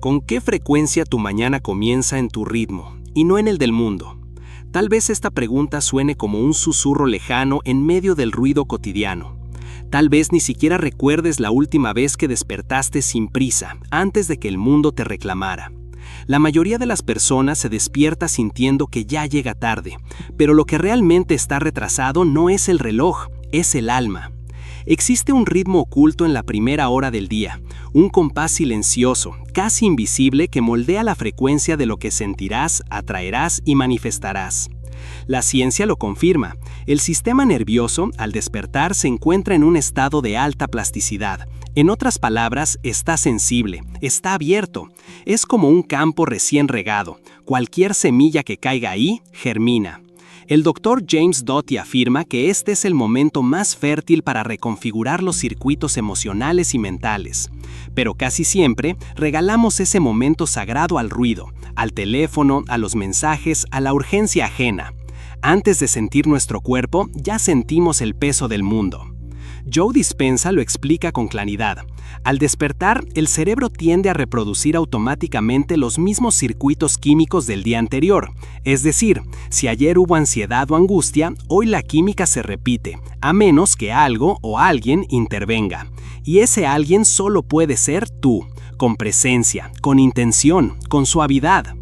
¿Con qué frecuencia tu mañana comienza en tu ritmo y no en el del mundo? Tal vez esta pregunta suene como un susurro lejano en medio del ruido cotidiano. Tal vez ni siquiera recuerdes la última vez que despertaste sin prisa, antes de que el mundo te reclamara. La mayoría de las personas se despierta sintiendo que ya llega tarde, pero lo que realmente está retrasado no es el reloj, es el alma. Existe un ritmo oculto en la primera hora del día, un compás silencioso, casi invisible que moldea la frecuencia de lo que sentirás, atraerás y manifestarás. La ciencia lo confirma. El sistema nervioso, al despertar, se encuentra en un estado de alta plasticidad. En otras palabras, está sensible, está abierto. Es como un campo recién regado. Cualquier semilla que caiga ahí, germina. El Dr. James Doty afirma que este es el momento más fértil para reconfigurar los circuitos emocionales y mentales. Pero casi siempre regalamos ese momento sagrado al ruido, al teléfono, a los mensajes, a la urgencia ajena. Antes de sentir nuestro cuerpo, ya sentimos el peso del mundo. Joe Dispenza lo explica con claridad. Al despertar, el cerebro tiende a reproducir automáticamente los mismos circuitos químicos del día anterior. Es decir, si ayer hubo ansiedad o angustia, hoy la química se repite, a menos que algo o alguien intervenga. Y ese alguien solo puede ser tú, con presencia, con intención, con suavidad.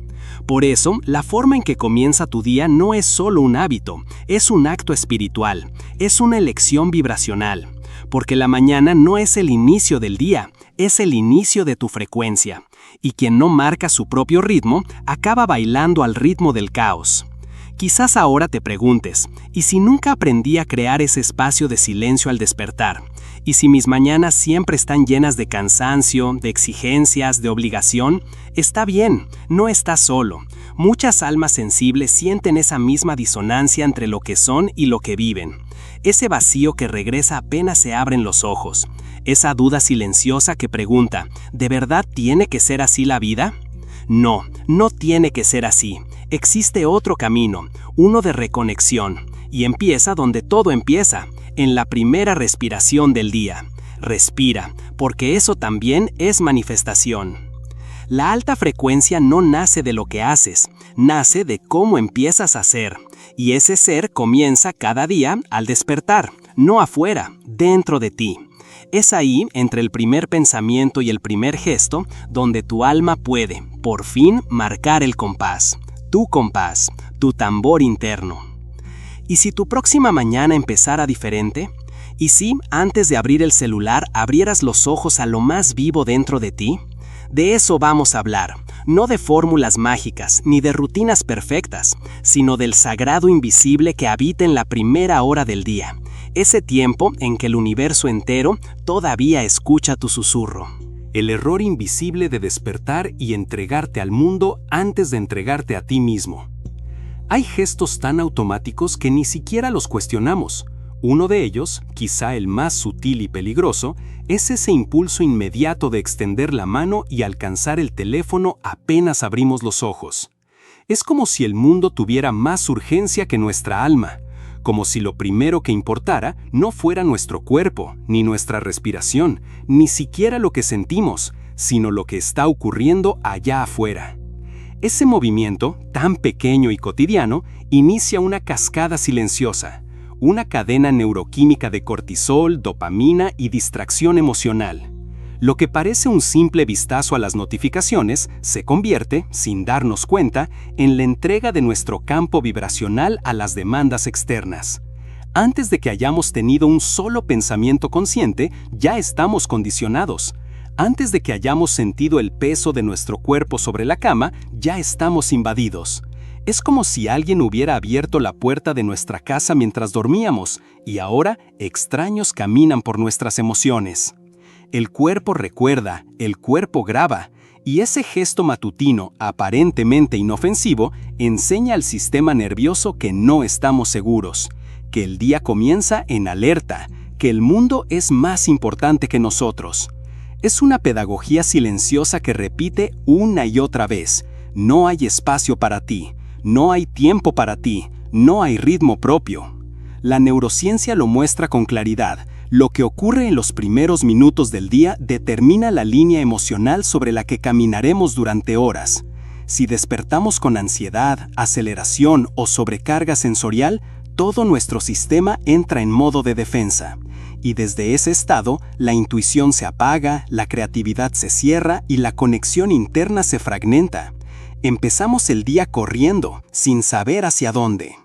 Por eso, la forma en que comienza tu día no es solo un hábito, es un acto espiritual, es una elección vibracional. Porque la mañana no es el inicio del día, es el inicio de tu frecuencia. Y quien no marca su propio ritmo, acaba bailando al ritmo del caos. Quizás ahora te preguntes, ¿y si nunca aprendí a crear ese espacio de silencio al despertar? ¿Y si mis mañanas siempre están llenas de cansancio, de exigencias, de obligación? Está bien, no estás solo. Muchas almas sensibles sienten esa misma disonancia entre lo que son y lo que viven. Ese vacío que regresa apenas se abren los ojos. Esa duda silenciosa que pregunta, ¿de verdad tiene que ser así la vida? No, no tiene que ser así. Existe otro camino, uno de reconexión, y empieza donde todo empieza, en la primera respiración del día. Respira, porque eso también es manifestación. La alta frecuencia no nace de lo que haces, nace de cómo empiezas a ser. Y ese ser comienza cada día al despertar, no afuera, dentro de ti. Es ahí, entre el primer pensamiento y el primer gesto, donde tu alma puede, por fin, marcar el compás, tu tambor interno. ¿Y si tu próxima mañana empezara diferente? ¿Y si, antes de abrir el celular, abrieras los ojos a lo más vivo dentro de ti? De eso vamos a hablar, no de fórmulas mágicas ni de rutinas perfectas, sino del sagrado invisible que habita en la primera hora del día, ese tiempo en que el universo entero todavía escucha tu susurro. El error invisible de despertar y entregarte al mundo antes de entregarte a ti mismo. Hay gestos tan automáticos que ni siquiera los cuestionamos. Uno de ellos, quizá el más sutil y peligroso, es ese impulso inmediato de extender la mano y alcanzar el teléfono apenas abrimos los ojos. Es como si el mundo tuviera más urgencia que nuestra alma, como si lo primero que importara no fuera nuestro cuerpo, ni nuestra respiración, ni siquiera lo que sentimos, sino lo que está ocurriendo allá afuera. Ese movimiento, tan pequeño y cotidiano, inicia una cascada silenciosa, una cadena neuroquímica de cortisol, dopamina y distracción emocional. Lo que parece un simple vistazo a las notificaciones se convierte, sin darnos cuenta, en la entrega de nuestro campo vibracional a las demandas externas. Antes de que hayamos tenido un solo pensamiento consciente, ya estamos condicionados. Antes de que hayamos sentido el peso de nuestro cuerpo sobre la cama, ya estamos invadidos. Es como si alguien hubiera abierto la puerta de nuestra casa mientras dormíamos y ahora extraños caminan por nuestras emociones. El cuerpo recuerda, el cuerpo graba, y ese gesto matutino, aparentemente inofensivo, enseña al sistema nervioso que no estamos seguros, que el día comienza en alerta, que el mundo es más importante que nosotros. Es una pedagogía silenciosa que repite una y otra vez: no hay espacio para ti. No hay tiempo para ti, no hay ritmo propio. La neurociencia lo muestra con claridad. Lo que ocurre en los primeros minutos del día determina la línea emocional sobre la que caminaremos durante horas. Si despertamos con ansiedad, aceleración o sobrecarga sensorial, todo nuestro sistema entra en modo de defensa. Y desde ese estado, la intuición se apaga, la creatividad se cierra y la conexión interna se fragmenta. Empezamos el día corriendo, sin saber hacia dónde.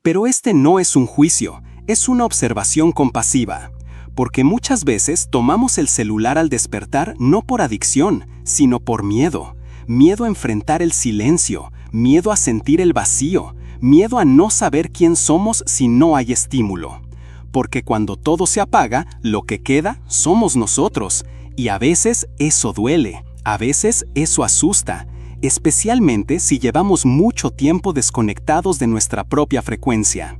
Pero este no es un juicio, es una observación compasiva. Porque muchas veces tomamos el celular al despertar no por adicción, sino por miedo. Miedo a enfrentar el silencio, miedo a sentir el vacío, miedo a no saber quién somos si no hay estímulo. Porque cuando todo se apaga, lo que queda somos nosotros. Y a veces eso duele, a veces eso asusta, especialmente si llevamos mucho tiempo desconectados de nuestra propia frecuencia.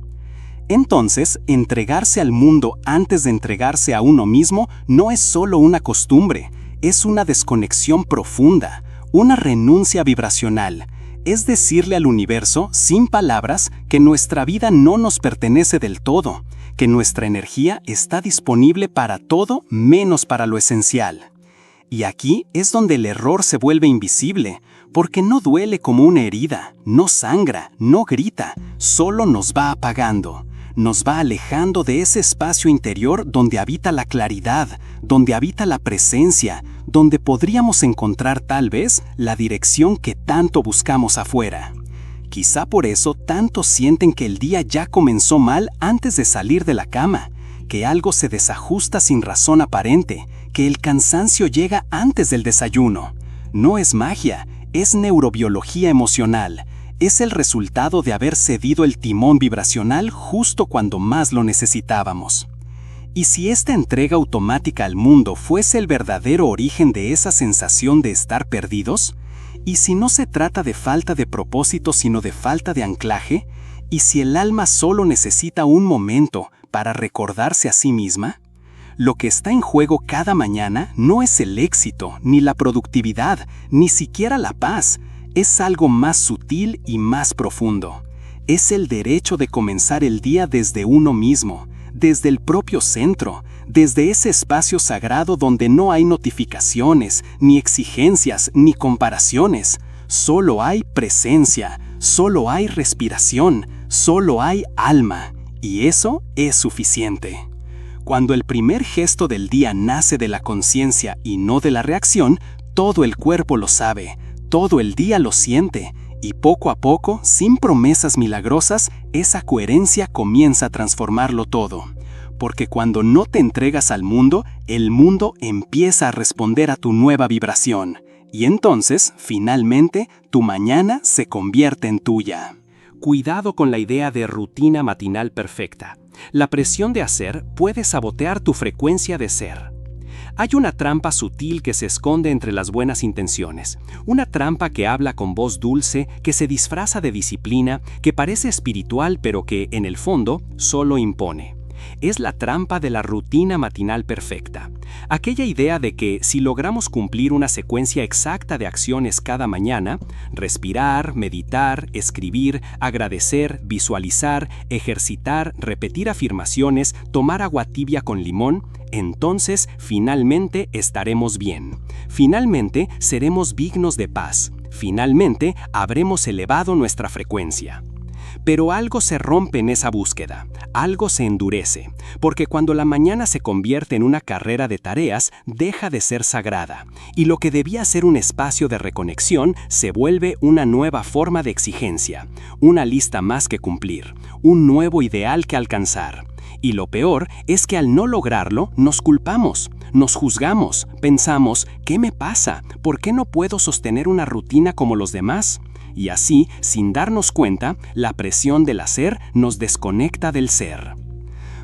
Entonces, entregarse al mundo antes de entregarse a uno mismo no es solo una costumbre, es una desconexión profunda, una renuncia vibracional. Es decirle al universo, sin palabras, que nuestra vida no nos pertenece del todo, que nuestra energía está disponible para todo menos para lo esencial. Y aquí es donde el error se vuelve invisible, porque no duele como una herida, no sangra, no grita, solo nos va apagando. Nos va alejando de ese espacio interior donde habita la claridad, donde habita la presencia, donde podríamos encontrar tal vez la dirección que tanto buscamos afuera. Quizá por eso tantos sienten que el día ya comenzó mal antes de salir de la cama, que algo se desajusta sin razón aparente, que el cansancio llega antes del desayuno. No es magia, es neurobiología emocional. Es el resultado de haber cedido el timón vibracional justo cuando más lo necesitábamos. Y si esta entrega automática al mundo fuese el verdadero origen de esa sensación de estar perdidos, y si no se trata de falta de propósito sino de falta de anclaje, y si el alma solo necesita un momento para recordarse a sí misma, lo que está en juego cada mañana no es el éxito, ni la productividad, ni siquiera la paz. Es algo más sutil y más profundo. Es el derecho de comenzar el día desde uno mismo, desde el propio centro, desde ese espacio sagrado donde no hay notificaciones, ni exigencias, ni comparaciones. Solo hay presencia, solo hay respiración, solo hay alma, y eso es suficiente. Cuando el primer gesto del día nace de la conciencia y no de la reacción, todo el cuerpo lo sabe. Todo el día lo siente, y poco a poco, sin promesas milagrosas, esa coherencia comienza a transformarlo todo. Porque cuando no te entregas al mundo, el mundo empieza a responder a tu nueva vibración. Y entonces, finalmente, tu mañana se convierte en tuya. Cuidado con la idea de rutina matinal perfecta. La presión de hacer puede sabotear tu frecuencia de ser. Hay una trampa sutil que se esconde entre las buenas intenciones, una trampa que habla con voz dulce, que se disfraza de disciplina, que parece espiritual pero que, en el fondo, solo impone. Es la trampa de la rutina matinal perfecta. Aquella idea de que si logramos cumplir una secuencia exacta de acciones cada mañana, respirar, meditar, escribir, agradecer, visualizar, ejercitar, repetir afirmaciones, tomar agua tibia con limón, entonces finalmente estaremos bien. Finalmente seremos dignos de paz. Finalmente habremos elevado nuestra frecuencia. Pero algo se rompe en esa búsqueda, algo se endurece, porque cuando la mañana se convierte en una carrera de tareas, deja de ser sagrada, y lo que debía ser un espacio de reconexión se vuelve una nueva forma de exigencia, una lista más que cumplir, un nuevo ideal que alcanzar. Y lo peor es que al no lograrlo, nos culpamos, nos juzgamos, pensamos, ¿qué me pasa? ¿Por qué no puedo sostener una rutina como los demás? Y así, sin darnos cuenta, la presión del hacer nos desconecta del ser.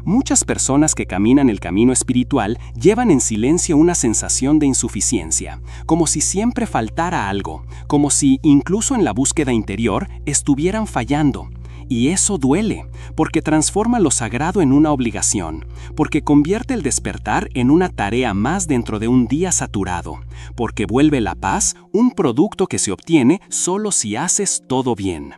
Muchas personas que caminan el camino espiritual llevan en silencio una sensación de insuficiencia, como si siempre faltara algo, como si, incluso en la búsqueda interior, estuvieran fallando. Y eso duele, porque transforma lo sagrado en una obligación, porque convierte el despertar en una tarea más dentro de un día saturado, porque vuelve la paz un producto que se obtiene solo si haces todo bien.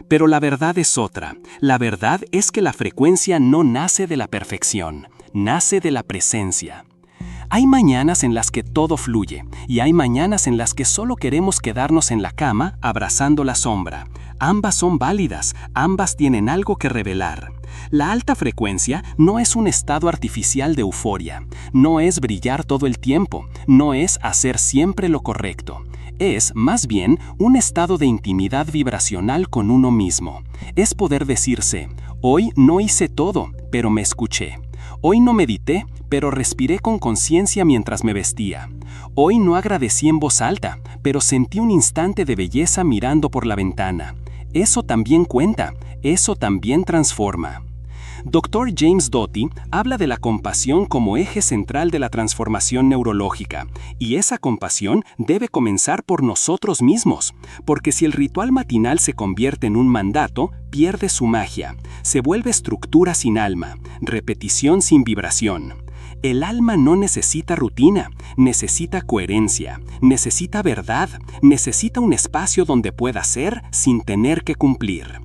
Pero la verdad es otra. La verdad es que la frecuencia no nace de la perfección. nace de la presencia. Hay mañanas en las que todo fluye, y hay mañanas en las que solo queremos quedarnos en la cama abrazando la sombra. Ambas son válidas, ambas tienen algo que revelar. La alta frecuencia no es un estado artificial de euforia, no es brillar todo el tiempo, no es hacer siempre lo correcto. Es, más bien, un estado de intimidad vibracional con uno mismo. Es poder decirse, hoy no hice todo, pero me escuché. Hoy no medité, pero respiré con conciencia mientras me vestía. Hoy no agradecí en voz alta, pero sentí un instante de belleza mirando por la ventana. Eso también cuenta, eso también transforma. Dr. James Doty habla de la compasión como eje central de la transformación neurológica, y esa compasión debe comenzar por nosotros mismos, porque si el ritual matinal se convierte en un mandato, pierde su magia, se vuelve estructura sin alma, repetición sin vibración. El alma no necesita rutina, necesita coherencia, necesita verdad, necesita un espacio donde pueda ser sin tener que cumplir.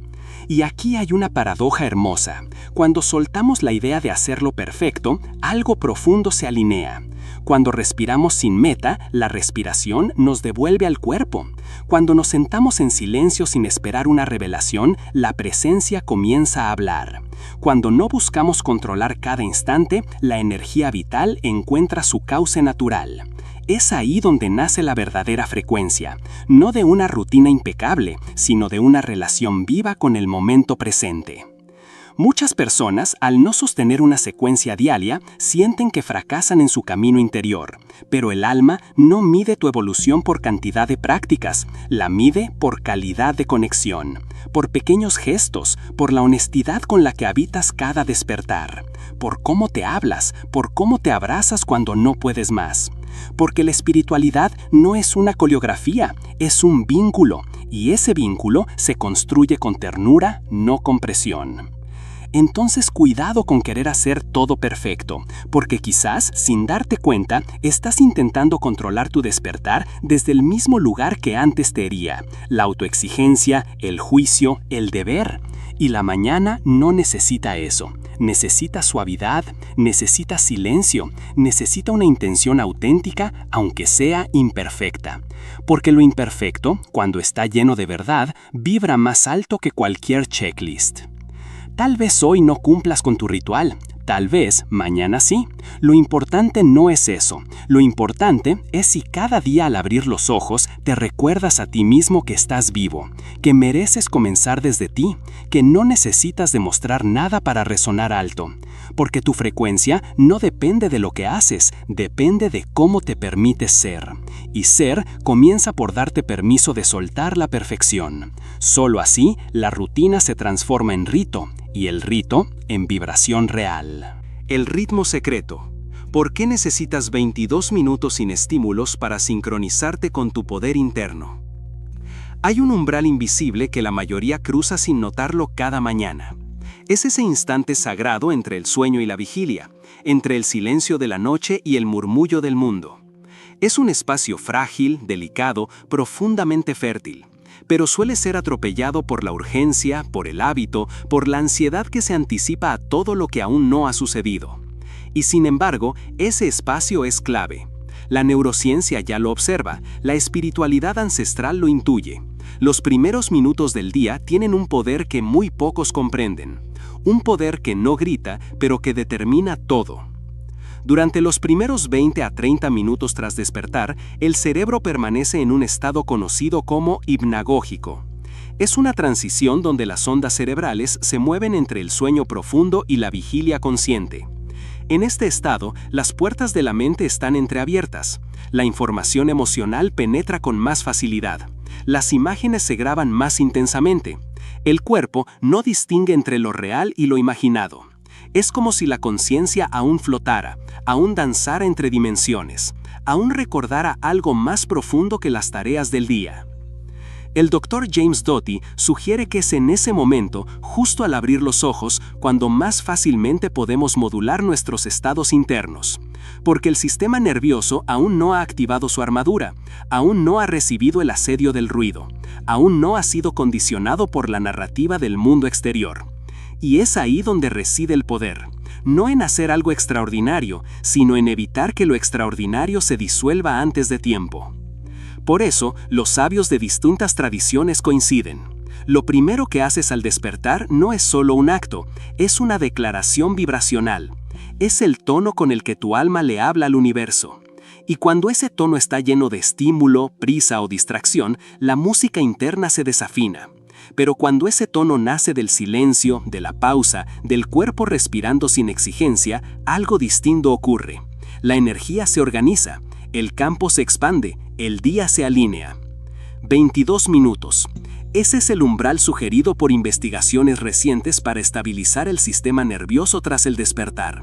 Y aquí hay una paradoja hermosa. Cuando soltamos la idea de hacerlo perfecto, algo profundo se alinea. Cuando respiramos sin meta, la respiración nos devuelve al cuerpo. Cuando nos sentamos en silencio sin esperar una revelación, la presencia comienza a hablar. Cuando no buscamos controlar cada instante, la energía vital encuentra su cauce natural. Es ahí donde nace la verdadera frecuencia, no de una rutina impecable, sino de una relación viva con el momento presente. Muchas personas, al no sostener una secuencia diaria, sienten que fracasan en su camino interior, pero el alma no mide tu evolución por cantidad de prácticas, la mide por calidad de conexión, por pequeños gestos, por la honestidad con la que habitas cada despertar, por cómo te hablas, por cómo te abrazas cuando no puedes más. Porque la espiritualidad no es una coreografía, es un vínculo, y ese vínculo se construye con ternura, no con presión. Entonces cuidado con querer hacer todo perfecto, porque quizás, sin darte cuenta, estás intentando controlar tu despertar desde el mismo lugar que antes te hería, la autoexigencia, el juicio, el deber. Y la mañana no necesita eso. Necesita suavidad, necesita silencio, necesita una intención auténtica, aunque sea imperfecta. Porque lo imperfecto, cuando está lleno de verdad, vibra más alto que cualquier checklist. Tal vez hoy no cumplas con tu ritual, tal vez mañana sí. Lo importante no es eso. Lo importante es si cada día al abrir los ojos te recuerdas a ti mismo que estás vivo, que mereces comenzar desde ti, que no necesitas demostrar nada para resonar alto. Porque tu frecuencia no depende de lo que haces, depende de cómo te permites ser. Y ser comienza por darte permiso de soltar la perfección. Solo así, la rutina se transforma en rito, y el rito en vibración real. El ritmo secreto. ¿Por qué necesitas 22 minutos sin estímulos para sincronizarte con tu poder interno? Hay un umbral invisible que la mayoría cruza sin notarlo cada mañana. Es ese instante sagrado entre el sueño y la vigilia, entre el silencio de la noche y el murmullo del mundo. Es un espacio frágil, delicado, profundamente fértil, pero suele ser atropellado por la urgencia, por el hábito, por la ansiedad que se anticipa a todo lo que aún no ha sucedido. Y sin embargo, ese espacio es clave. La neurociencia ya lo observa, la espiritualidad ancestral lo intuye. Los primeros minutos del día tienen un poder que muy pocos comprenden. Un poder que no grita, pero que determina todo. Durante los primeros 20 a 30 minutos tras despertar, el cerebro permanece en un estado conocido como hipnagógico. Es una transición donde las ondas cerebrales se mueven entre el sueño profundo y la vigilia consciente. En este estado, las puertas de la mente están entreabiertas. La información emocional penetra con más facilidad. Las imágenes se graban más intensamente. El cuerpo no distingue entre lo real y lo imaginado. Es como si la conciencia aún flotara, aún danzara entre dimensiones, aún recordara algo más profundo que las tareas del día. El Dr. James Doty sugiere que es en ese momento, justo al abrir los ojos, cuando más fácilmente podemos modular nuestros estados internos. Porque el sistema nervioso aún no ha activado su armadura, aún no ha recibido el asedio del ruido, aún no ha sido condicionado por la narrativa del mundo exterior. Y es ahí donde reside el poder. no en hacer algo extraordinario, sino en evitar que lo extraordinario se disuelva antes de tiempo. Por eso, los sabios de distintas tradiciones coinciden. Lo primero que haces al despertar no es solo un acto, es una declaración vibracional. Es el tono con el que tu alma le habla al universo. Y cuando ese tono está lleno de estímulo, prisa o distracción, la música interna se desafina. Pero cuando ese tono nace del silencio, de la pausa, del cuerpo respirando sin exigencia, algo distinto ocurre. La energía se organiza, el campo se expande, el día se alinea. 22 minutos. Ese es el umbral sugerido por investigaciones recientes para estabilizar el sistema nervioso tras el despertar.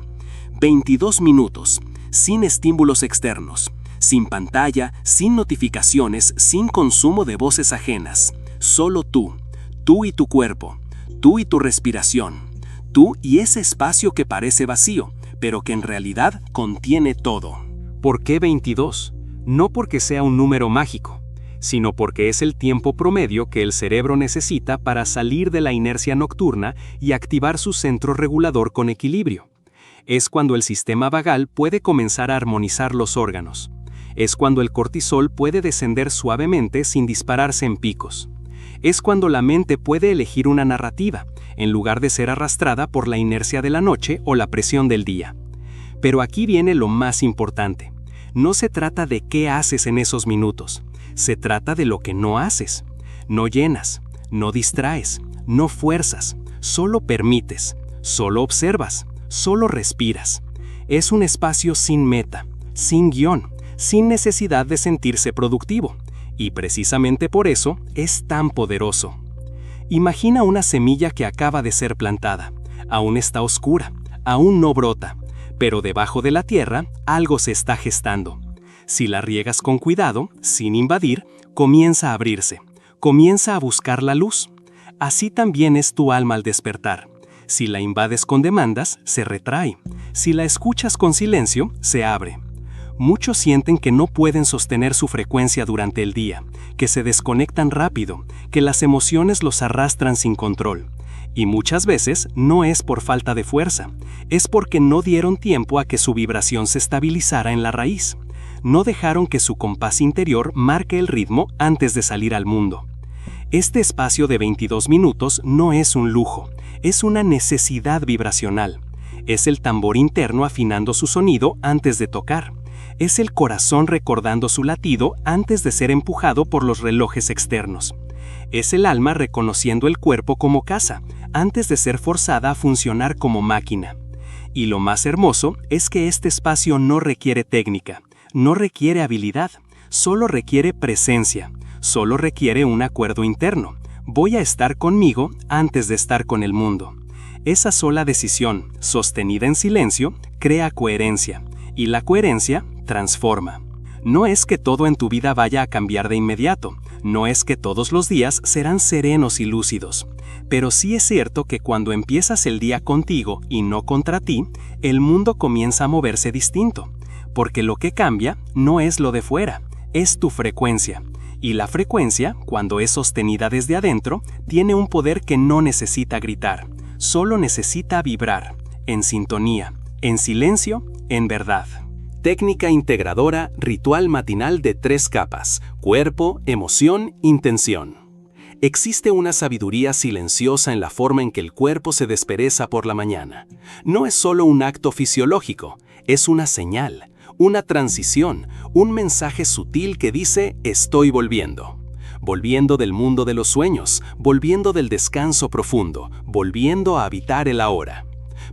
22 minutos, sin estímulos externos, sin pantalla, sin notificaciones, sin consumo de voces ajenas. Solo tú y tu cuerpo, tú y tu respiración, tú y ese espacio que parece vacío, pero que en realidad contiene todo. ¿Por qué 22? No porque sea un número mágico, sino porque es el tiempo promedio que el cerebro necesita para salir de la inercia nocturna y activar su centro regulador con equilibrio. Es cuando el sistema vagal puede comenzar a armonizar los órganos. Es cuando el cortisol puede descender suavemente sin dispararse en picos. Es cuando la mente puede elegir una narrativa, en lugar de ser arrastrada por la inercia de la noche o la presión del día. Pero aquí viene lo más importante. No se trata de qué haces en esos minutos. Se trata de lo que no haces. No llenas, no distraes, no fuerzas, solo permites, solo observas, solo respiras. Es un espacio sin meta, sin guión, sin necesidad de sentirse productivo. Y precisamente por eso es tan poderoso. Imagina una semilla que acaba de ser plantada. Aún está oscura, aún no brota, pero debajo de la tierra algo se está gestando. Si la riegas con cuidado, sin invadir, comienza a abrirse, comienza a buscar la luz. Así también es tu alma al despertar. Si la invades con demandas, se retrae. Si la escuchas con silencio, se abre. Muchos sienten que no pueden sostener su frecuencia durante el día, que se desconectan rápido, que las emociones los arrastran sin control. Y muchas veces no es por falta de fuerza, es porque no dieron tiempo a que su vibración se estabilizara en la raíz. No dejaron que su compás interior marque el ritmo antes de salir al mundo. Este espacio de 22 minutos no es un lujo, es una necesidad vibracional. Es el tambor interno afinando su sonido antes de tocar. Es el corazón recordando su latido antes de ser empujado por los relojes externos. Es el alma reconociendo el cuerpo como casa, antes de ser forzada a funcionar como máquina. Y lo más hermoso es que este espacio no requiere técnica, no requiere habilidad, solo requiere presencia, solo requiere un acuerdo interno. Voy a estar conmigo antes de estar con el mundo. Esa sola decisión, sostenida en silencio, crea coherencia, y la coherencia transforma. No es que todo en tu vida vaya a cambiar de inmediato, no es que todos los días serán serenos y lúcidos, pero sí es cierto que cuando empiezas el día contigo y no contra ti, el mundo comienza a moverse distinto, porque lo que cambia no es lo de fuera, es tu frecuencia, y la frecuencia, cuando es sostenida desde adentro, tiene un poder que no necesita gritar, solo necesita vibrar, en sintonía, en silencio, en verdad. Técnica integradora, ritual matinal de 3 capas: cuerpo, emoción, intención. Existe una sabiduría silenciosa en la forma en que el cuerpo se despereza por la mañana. No es solo un acto fisiológico, es una señal, una transición, un mensaje sutil que dice: estoy volviendo. Volviendo del mundo de los sueños, volviendo del descanso profundo, volviendo a habitar el ahora.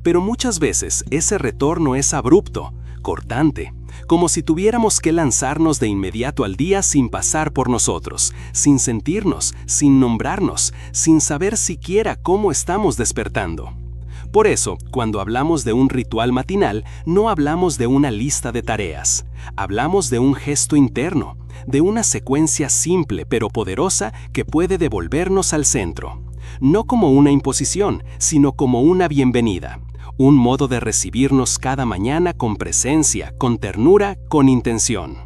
Pero muchas veces ese retorno es abrupto, cortante, como si tuviéramos que lanzarnos de inmediato al día sin pasar por nosotros, sin sentirnos, sin nombrarnos, sin saber siquiera cómo estamos despertando. Por eso, cuando hablamos de un ritual matinal, no hablamos de una lista de tareas, hablamos de un gesto interno, de una secuencia simple pero poderosa que puede devolvernos al centro. No como una imposición, sino como una bienvenida. Un modo de recibirnos cada mañana con presencia, con ternura, con intención.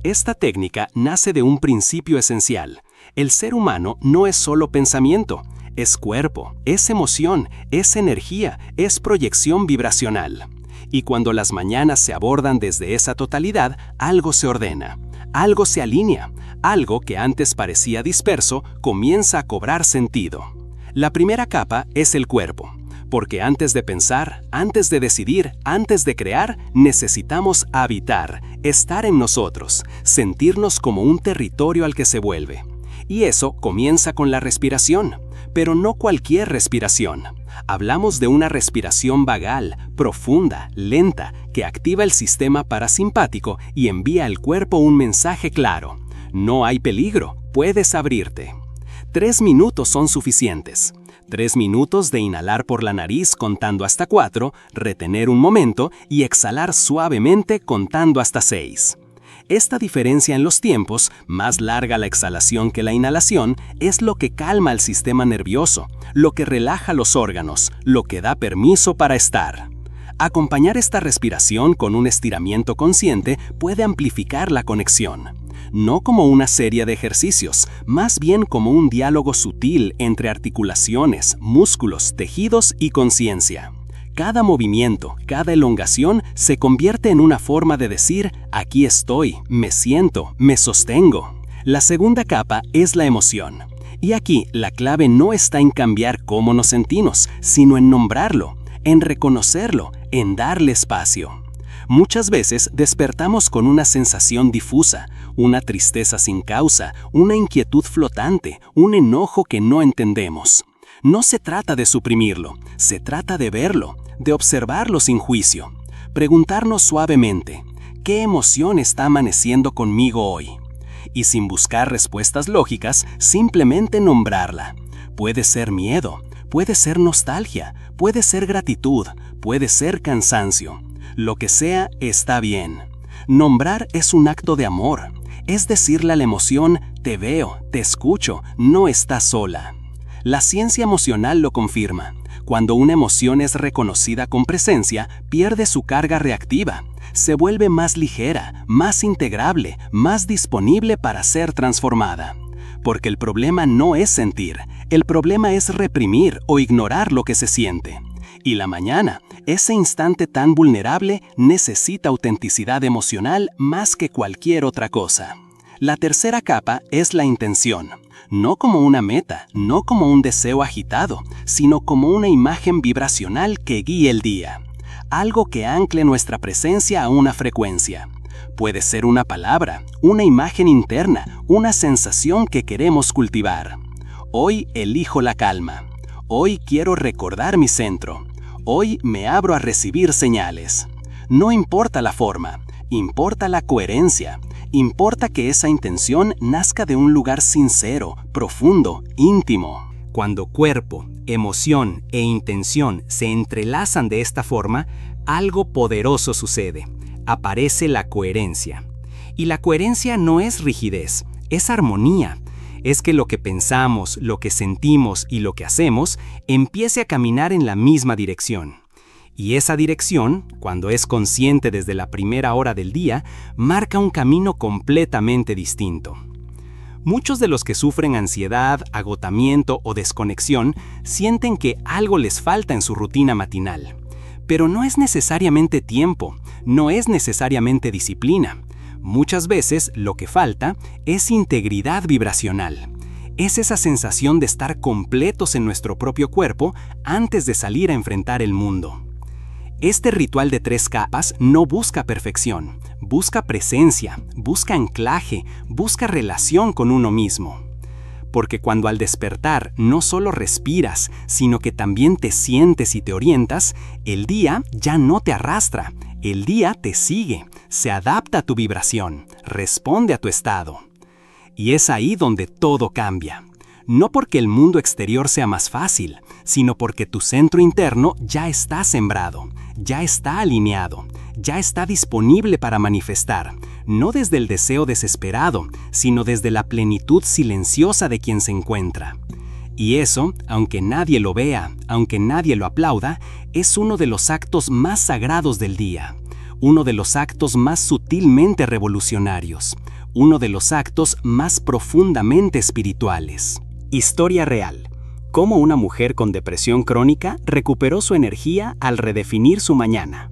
Esta técnica nace de un principio esencial. El ser humano no es solo pensamiento, es cuerpo, es emoción, es energía, es proyección vibracional. Y cuando las mañanas se abordan desde esa totalidad, algo se ordena, algo se alinea, algo que antes parecía disperso comienza a cobrar sentido. La primera capa es el cuerpo, porque antes de pensar, antes de decidir, antes de crear, necesitamos habitar, estar en nosotros, sentirnos como un territorio al que se vuelve. Y eso comienza con la respiración, pero no cualquier respiración. Hablamos de una respiración vagal, profunda, lenta, que activa el sistema parasimpático y envía al cuerpo un mensaje claro. No hay peligro, puedes abrirte. 3 minutos son suficientes. 3 minutos de inhalar por la nariz contando hasta 4, retener un momento y exhalar suavemente contando hasta 6. Esta diferencia en los tiempos, más larga la exhalación que la inhalación, es lo que calma el sistema nervioso, lo que relaja los órganos, lo que da permiso para estar. Acompañar esta respiración con un estiramiento consciente puede amplificar la conexión. No como una serie de ejercicios, más bien como un diálogo sutil entre articulaciones, músculos, tejidos y conciencia. Cada movimiento, cada elongación se convierte en una forma de decir, aquí estoy, me siento, me sostengo. La segunda capa es la emoción. Y aquí la clave no está en cambiar cómo nos sentimos, sino en nombrarlo, en reconocerlo, en darle espacio. Muchas veces despertamos con una sensación difusa, una tristeza sin causa, una inquietud flotante, un enojo que no entendemos. No se trata de suprimirlo, se trata de verlo, de observarlo sin juicio. Preguntarnos suavemente, ¿qué emoción está amaneciendo conmigo hoy? Y sin buscar respuestas lógicas, simplemente nombrarla. Puede ser miedo, puede ser nostalgia, puede ser gratitud, puede ser cansancio. Lo que sea está bien. Nombrar es un acto de amor. Es decirle a la emoción, te veo, te escucho, no estás sola. La ciencia emocional lo confirma. Cuando una emoción es reconocida con presencia, pierde su carga reactiva. Se vuelve más ligera, más integrable, más disponible para ser transformada. Porque el problema no es sentir, el problema es reprimir o ignorar lo que se siente. Y la mañana, ese instante tan vulnerable, necesita autenticidad emocional más que cualquier otra cosa. La tercera capa es la intención. No como una meta, no como un deseo agitado, sino como una imagen vibracional que guíe el día. Algo que ancle nuestra presencia a una frecuencia. Puede ser una palabra, una imagen interna, una sensación que queremos cultivar. Hoy elijo la calma. Hoy quiero recordar mi centro. Hoy me abro a recibir señales. No importa la forma, importa la coherencia. Importa que esa intención nazca de un lugar sincero, profundo, íntimo. Cuando cuerpo, emoción e intención se entrelazan de esta forma, algo poderoso sucede. Aparece la coherencia. Y la coherencia no es rigidez, es armonía. Es que lo que pensamos, lo que sentimos y lo que hacemos empiece a caminar en la misma dirección. Y esa dirección, cuando es consciente desde la primera hora del día, marca un camino completamente distinto. Muchos de los que sufren ansiedad, agotamiento o desconexión sienten que algo les falta en su rutina matinal. Pero no es necesariamente tiempo, no es necesariamente disciplina. Muchas veces lo que falta es integridad vibracional. Es esa sensación de estar completos en nuestro propio cuerpo antes de salir a enfrentar el mundo. Este ritual de 3 capas no busca perfección, busca presencia, busca anclaje, busca relación con uno mismo. Porque cuando al despertar no solo respiras, sino que también te sientes y te orientas, el día ya no te arrastra, el día te sigue, se adapta a tu vibración, responde a tu estado. Y es ahí donde todo cambia. No porque el mundo exterior sea más fácil, sino porque tu centro interno ya está sembrado, ya está alineado, ya está disponible para manifestar, no desde el deseo desesperado, sino desde la plenitud silenciosa de quien se encuentra. Y eso, aunque nadie lo vea, aunque nadie lo aplauda, es uno de los actos más sagrados del día, uno de los actos más sutilmente revolucionarios, uno de los actos más profundamente espirituales. Historia real. Cómo una mujer con depresión crónica recuperó su energía al redefinir su mañana.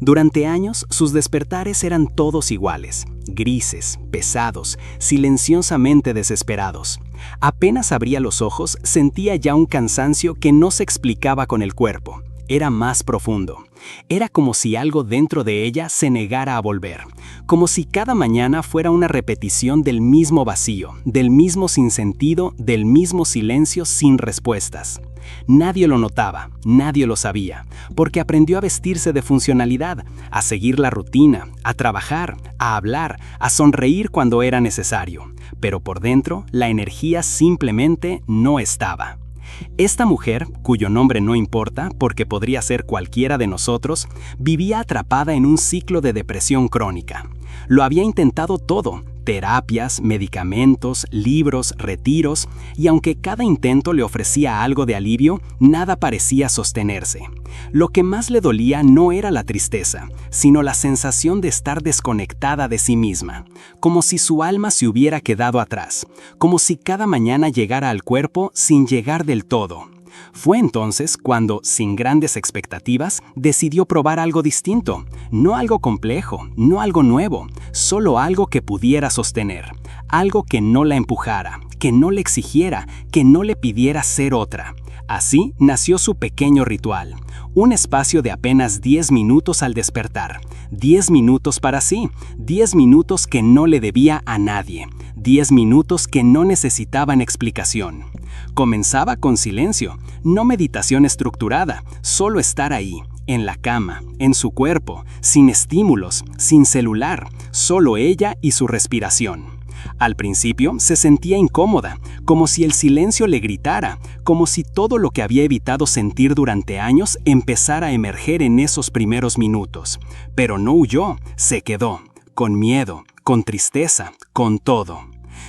Durante años, sus despertares eran todos iguales, grises, pesados, silenciosamente desesperados. Apenas abría los ojos, sentía ya un cansancio que no se explicaba con el cuerpo. Era más profundo. Era como si algo dentro de ella se negara a volver, como si cada mañana fuera una repetición del mismo vacío, del mismo sinsentido, del mismo silencio sin respuestas. Nadie lo notaba, nadie lo sabía, porque aprendió a vestirse de funcionalidad, a seguir la rutina, a trabajar, a hablar, a sonreír cuando era necesario. Pero por dentro, la energía simplemente no estaba. Esta mujer, cuyo nombre no importa porque podría ser cualquiera de nosotros, vivía atrapada en un ciclo de depresión crónica. Lo había intentado todo: terapias, medicamentos, libros, retiros, y aunque cada intento le ofrecía algo de alivio, nada parecía sostenerse. Lo que más le dolía no era la tristeza, sino la sensación de estar desconectada de sí misma, como si su alma se hubiera quedado atrás, como si cada mañana llegara al cuerpo sin llegar del todo. Fue entonces cuando, sin grandes expectativas, decidió probar algo distinto, no algo complejo, no algo nuevo, solo algo que pudiera sostener, algo que no la empujara, que no le exigiera, que no le pidiera ser otra. Así nació su pequeño ritual, un espacio de apenas 10 minutos al despertar, 10 minutos para sí, 10 minutos que no le debía a nadie, 10 minutos que no necesitaban explicación. Comenzaba con silencio, no meditación estructurada, solo estar ahí, en la cama, en su cuerpo, sin estímulos, sin celular, solo ella y su respiración. Al principio se sentía incómoda, como si el silencio le gritara, como si todo lo que había evitado sentir durante años empezara a emerger en esos primeros minutos. Pero no huyó, se quedó, con miedo, con tristeza, con todo.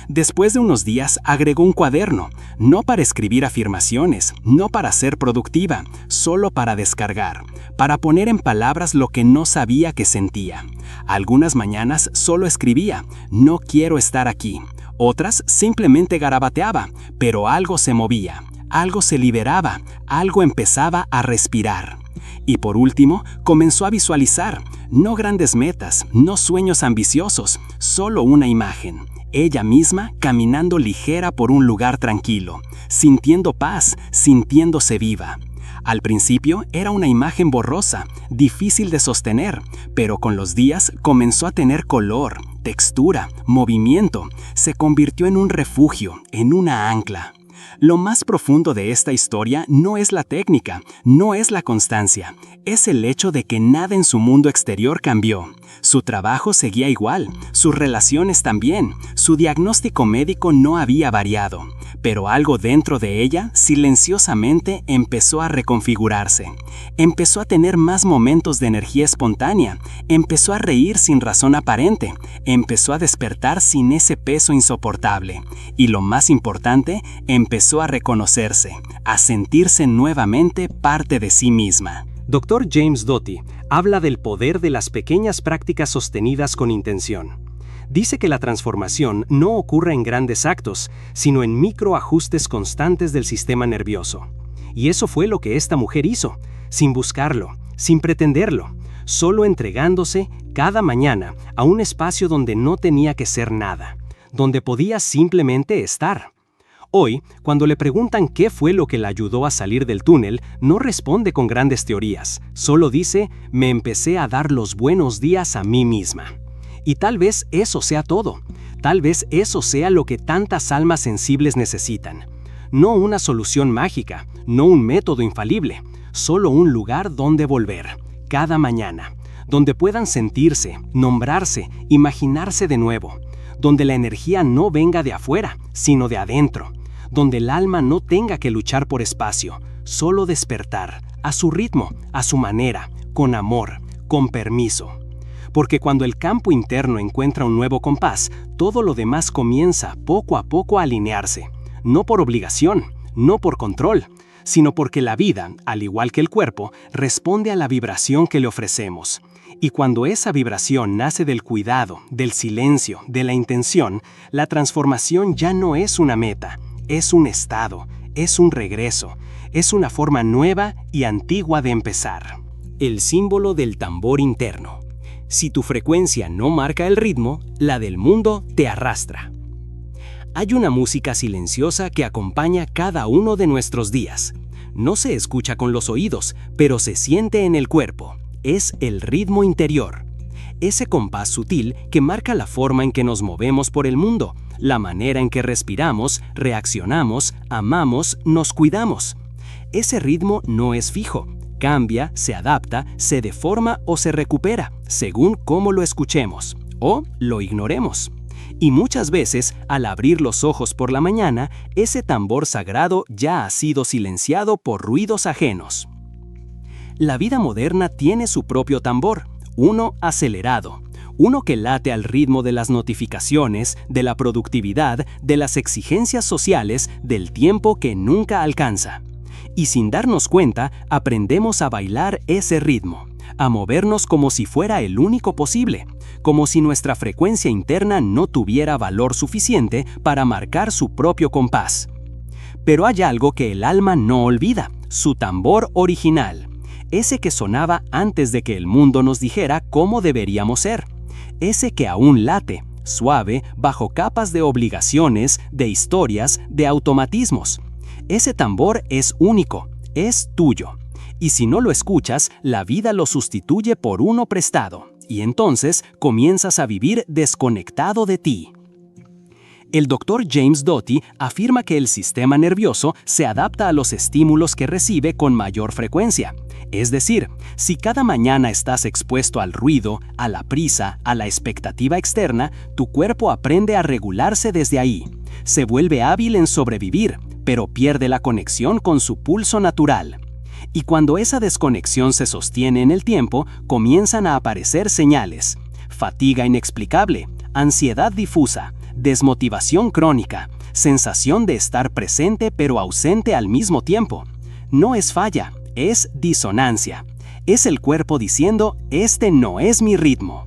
Después de unos días agregó un cuaderno, no para escribir afirmaciones, no para ser productiva, solo para descargar, para poner en palabras lo que no sabía que sentía. Algunas mañanas solo escribía: no quiero estar aquí. Otras simplemente garabateaba, pero algo se movía, algo se liberaba, algo empezaba a respirar. Y por último, comenzó a visualizar, no grandes metas, no sueños ambiciosos, solo una imagen. Ella misma caminando ligera por un lugar tranquilo, sintiendo paz, sintiéndose viva. Al principio era una imagen borrosa, difícil de sostener, pero con los días comenzó a tener color, textura, movimiento. Se convirtió en un refugio, en una ancla. Lo más profundo de esta historia no es la técnica, no es la constancia, es el hecho de que nada en su mundo exterior cambió. Su trabajo seguía igual, sus relaciones también, su diagnóstico médico no había variado, pero algo dentro de ella silenciosamente empezó a reconfigurarse. Empezó a tener más momentos de energía espontánea, empezó a reír sin razón aparente, empezó a despertar sin ese peso insoportable. Y lo más importante, empezó a reconocerse, a sentirse nuevamente parte de sí misma. Dr. James Doty habla del poder de las pequeñas prácticas sostenidas con intención. Dice que la transformación no ocurre en grandes actos, sino en microajustes constantes del sistema nervioso. Y eso fue lo que esta mujer hizo, sin buscarlo, sin pretenderlo, solo entregándose cada mañana a un espacio donde no tenía que ser nada, donde podía simplemente estar. Hoy, cuando le preguntan qué fue lo que la ayudó a salir del túnel, no responde con grandes teorías, solo dice: me empecé a dar los buenos días a mí misma. Y tal vez eso sea todo, tal vez eso sea lo que tantas almas sensibles necesitan. No una solución mágica, no un método infalible, solo un lugar donde volver, cada mañana, donde puedan sentirse, nombrarse, imaginarse de nuevo, donde la energía no venga de afuera, sino de adentro, donde el alma no tenga que luchar por espacio, solo despertar, a su ritmo, a su manera, con amor, con permiso. Porque cuando el campo interno encuentra un nuevo compás, todo lo demás comienza poco a poco a alinearse, no por obligación, no por control, sino porque la vida, al igual que el cuerpo, responde a la vibración que le ofrecemos. Y cuando esa vibración nace del cuidado, del silencio, de la intención, la transformación ya no es una meta, es un estado, es un regreso, es una forma nueva y antigua de empezar. El símbolo del tambor interno. Si tu frecuencia no marca el ritmo, la del mundo te arrastra. Hay una música silenciosa que acompaña cada uno de nuestros días. No se escucha con los oídos, pero se siente en el cuerpo. Es el ritmo interior. Ese compás sutil que marca la forma en que nos movemos por el mundo, la manera en que respiramos, reaccionamos, amamos, nos cuidamos. Ese ritmo no es fijo. Cambia, se adapta, se deforma o se recupera, según cómo lo escuchemos o lo ignoremos. Y muchas veces, al abrir los ojos por la mañana, ese tambor sagrado ya ha sido silenciado por ruidos ajenos. La vida moderna tiene su propio tambor, uno acelerado, uno que late al ritmo de las notificaciones, de la productividad, de las exigencias sociales, del tiempo que nunca alcanza. Y sin darnos cuenta, aprendemos a bailar ese ritmo, a movernos como si fuera el único posible, como si nuestra frecuencia interna no tuviera valor suficiente para marcar su propio compás. Pero hay algo que el alma no olvida, su tambor original, ese que sonaba antes de que el mundo nos dijera cómo deberíamos ser, ese que aún late, suave, bajo capas de obligaciones, de historias, de automatismos. Ese tambor es único, es tuyo. Y si no lo escuchas, la vida lo sustituye por uno prestado, y entonces comienzas a vivir desconectado de ti. El Dr. James Doty afirma que el sistema nervioso se adapta a los estímulos que recibe con mayor frecuencia. Es decir, si cada mañana estás expuesto al ruido, a la prisa, a la expectativa externa, tu cuerpo aprende a regularse desde ahí. Se vuelve hábil en sobrevivir, pero pierde la conexión con su pulso natural. Y cuando esa desconexión se sostiene en el tiempo, comienzan a aparecer señales: fatiga inexplicable, ansiedad difusa, desmotivación crónica, sensación de estar presente pero ausente al mismo tiempo. No es falla, es disonancia. Es el cuerpo diciendo: este no es mi ritmo.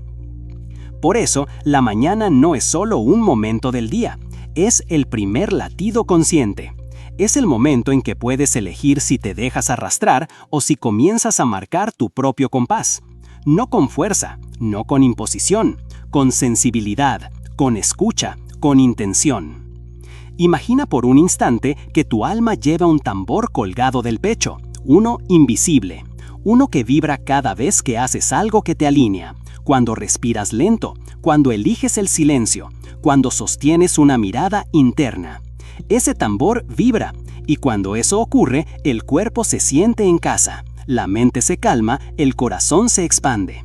Por eso, la mañana no es solo un momento del día, es el primer latido consciente. Es el momento en que puedes elegir si te dejas arrastrar o si comienzas a marcar tu propio compás. No con fuerza, no con imposición, con sensibilidad, con escucha, con intención. Imagina por un instante que tu alma lleva un tambor colgado del pecho, uno invisible, uno que vibra cada vez que haces algo que te alinea, cuando respiras lento, cuando eliges el silencio, cuando sostienes una mirada interna. Ese tambor vibra, y cuando eso ocurre, el cuerpo se siente en casa, la mente se calma, el corazón se expande.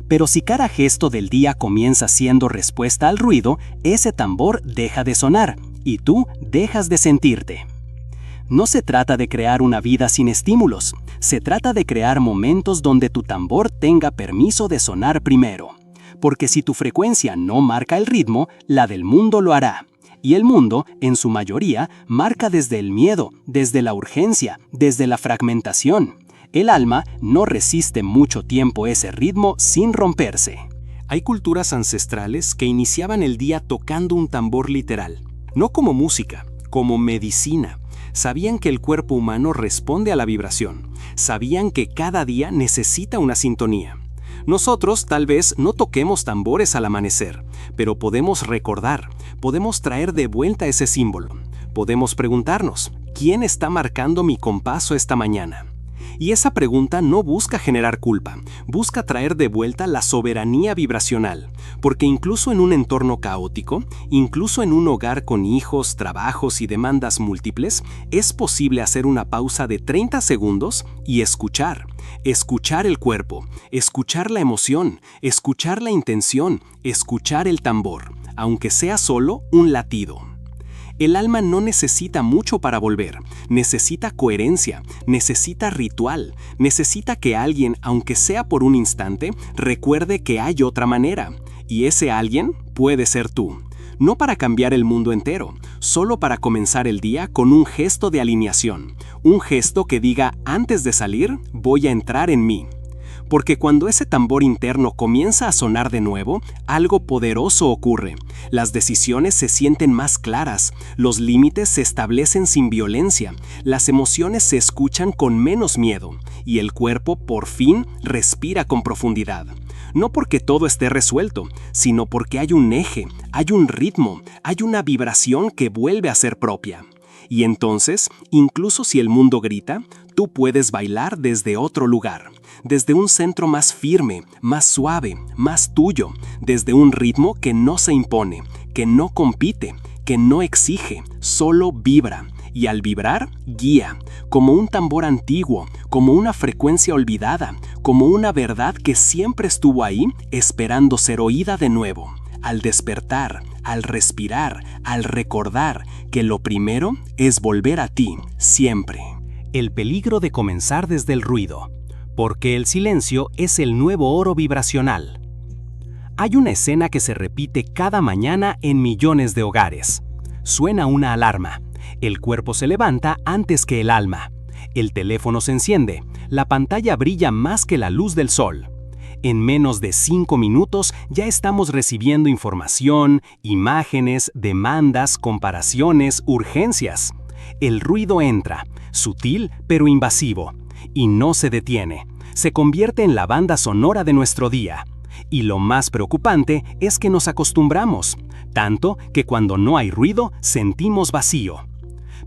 Pero si cada gesto del día comienza siendo respuesta al ruido, ese tambor deja de sonar, y tú dejas de sentirte. No se trata de crear una vida sin estímulos, se trata de crear momentos donde tu tambor tenga permiso de sonar primero. Porque si tu frecuencia no marca el ritmo, la del mundo lo hará. Y el mundo, en su mayoría, marca desde el miedo, desde la urgencia, desde la fragmentación. El alma no resiste mucho tiempo ese ritmo sin romperse. Hay culturas ancestrales que iniciaban el día tocando un tambor literal, no como música, como medicina. Sabían que el cuerpo humano responde a la vibración. Sabían que cada día necesita una sintonía. Nosotros tal vez no toquemos tambores al amanecer, pero podemos recordar, podemos traer de vuelta ese símbolo. Podemos preguntarnos: ¿quién está marcando mi compás esta mañana? Y esa pregunta no busca generar culpa, busca traer de vuelta la soberanía vibracional, porque incluso en un entorno caótico, incluso en un hogar con hijos, trabajos y demandas múltiples, es posible hacer una pausa de 30 segundos y escuchar el cuerpo, escuchar la emoción, escuchar la intención, escuchar el tambor, aunque sea solo un latido. El alma no necesita mucho para volver, necesita coherencia, necesita ritual, necesita que alguien, aunque sea por un instante, recuerde que hay otra manera, y ese alguien puede ser tú. No para cambiar el mundo entero, solo para comenzar el día con un gesto de alineación, un gesto que diga: antes de salir, voy a entrar en mí. Porque cuando ese tambor interno comienza a sonar de nuevo, algo poderoso ocurre. Las decisiones se sienten más claras, los límites se establecen sin violencia, las emociones se escuchan con menos miedo, y el cuerpo, por fin, respira con profundidad. No porque todo esté resuelto, sino porque hay un eje, hay un ritmo, hay una vibración que vuelve a ser propia. Y entonces, incluso si el mundo grita, tú puedes bailar desde otro lugar, desde un centro más firme, más suave, más tuyo, desde un ritmo que no se impone, que no compite, que no exige, solo vibra. Y al vibrar, guía, como un tambor antiguo, como una frecuencia olvidada, como una verdad que siempre estuvo ahí, esperando ser oída de nuevo. Al despertar, al respirar, al recordar que lo primero es volver a ti, siempre. El peligro de comenzar desde el ruido. Porque el silencio es el nuevo oro vibracional. Hay una escena que se repite cada mañana en millones de hogares. Suena una alarma. El cuerpo se levanta antes que el alma. El teléfono se enciende. La pantalla brilla más que la luz del sol. En menos de 5 minutos ya estamos recibiendo información, imágenes, demandas, comparaciones, urgencias. El ruido entra, sutil pero invasivo, y no se detiene. Se convierte en la banda sonora de nuestro día. Y lo más preocupante es que nos acostumbramos, tanto que cuando no hay ruido sentimos vacío.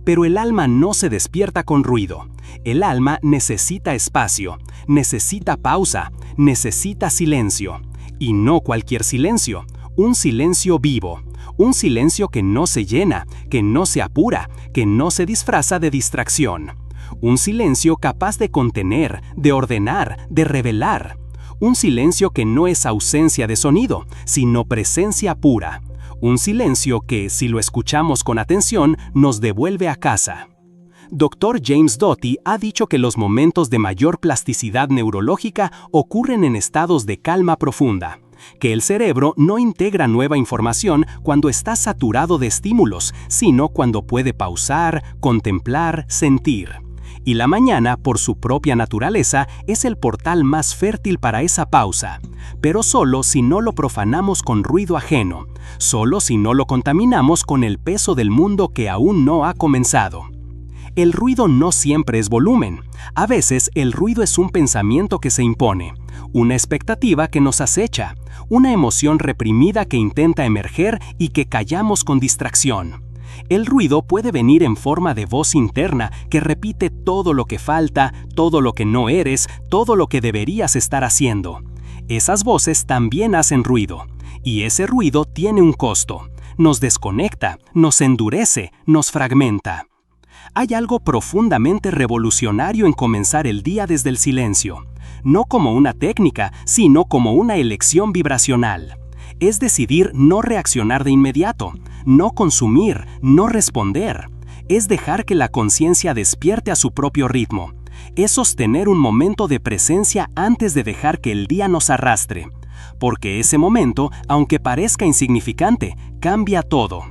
Pero el alma no se despierta con ruido. El alma necesita espacio, necesita pausa, necesita silencio. Y no cualquier silencio, un silencio vivo. Un silencio que no se llena, que no se apura, que no se disfraza de distracción. Un silencio capaz de contener, de ordenar, de revelar. Un silencio que no es ausencia de sonido, sino presencia pura. Un silencio que, si lo escuchamos con atención, nos devuelve a casa. Dr. James Doty ha dicho que los momentos de mayor plasticidad neurológica ocurren en estados de calma profunda, que el cerebro no integra nueva información cuando está saturado de estímulos, sino cuando puede pausar, contemplar, sentir. Y la mañana, por su propia naturaleza, es el portal más fértil para esa pausa, pero solo si no lo profanamos con ruido ajeno, solo si no lo contaminamos con el peso del mundo que aún no ha comenzado. El ruido no siempre es volumen. A veces el ruido es un pensamiento que se impone, una expectativa que nos acecha, una emoción reprimida que intenta emerger y que callamos con distracción. El ruido puede venir en forma de voz interna que repite todo lo que falta, todo lo que no eres, todo lo que deberías estar haciendo. Esas voces también hacen ruido, y ese ruido tiene un costo. Nos desconecta, nos endurece, nos fragmenta. Hay algo profundamente revolucionario en comenzar el día desde el silencio, no como una técnica, sino como una elección vibracional. Es decidir no reaccionar de inmediato, no consumir, no responder. Es dejar que la conciencia despierte a su propio ritmo. Es sostener un momento de presencia antes de dejar que el día nos arrastre. Porque ese momento, aunque parezca insignificante, cambia todo.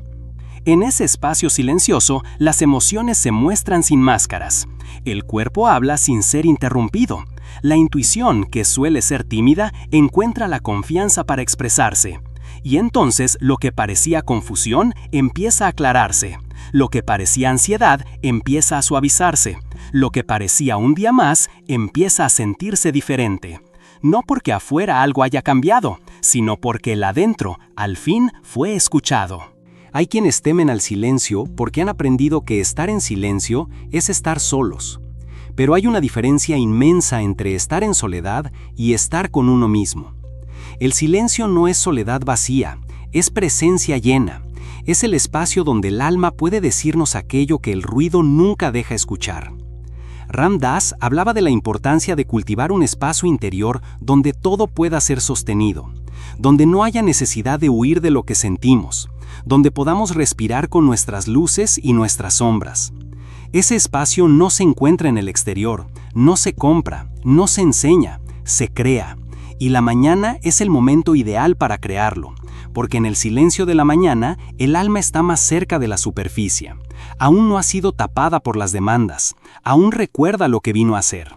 En ese espacio silencioso, las emociones se muestran sin máscaras. El cuerpo habla sin ser interrumpido. La intuición, que suele ser tímida, encuentra la confianza para expresarse. Y entonces lo que parecía confusión empieza a aclararse. Lo que parecía ansiedad empieza a suavizarse. Lo que parecía un día más empieza a sentirse diferente. No porque afuera algo haya cambiado, sino porque el adentro, al fin, fue escuchado. Hay quienes temen al silencio porque han aprendido que estar en silencio es estar solos. Pero hay una diferencia inmensa entre estar en soledad y estar con uno mismo. El silencio no es soledad vacía, es presencia llena. Es el espacio donde el alma puede decirnos aquello que el ruido nunca deja escuchar. Ram Dass hablaba de la importancia de cultivar un espacio interior donde todo pueda ser sostenido, donde no haya necesidad de huir de lo que sentimos, donde podamos respirar con nuestras luces y nuestras sombras. Ese espacio no se encuentra en el exterior, no se compra, no se enseña, se crea. Y la mañana es el momento ideal para crearlo, porque en el silencio de la mañana el alma está más cerca de la superficie. Aún no ha sido tapada por las demandas, aún recuerda lo que vino a ser.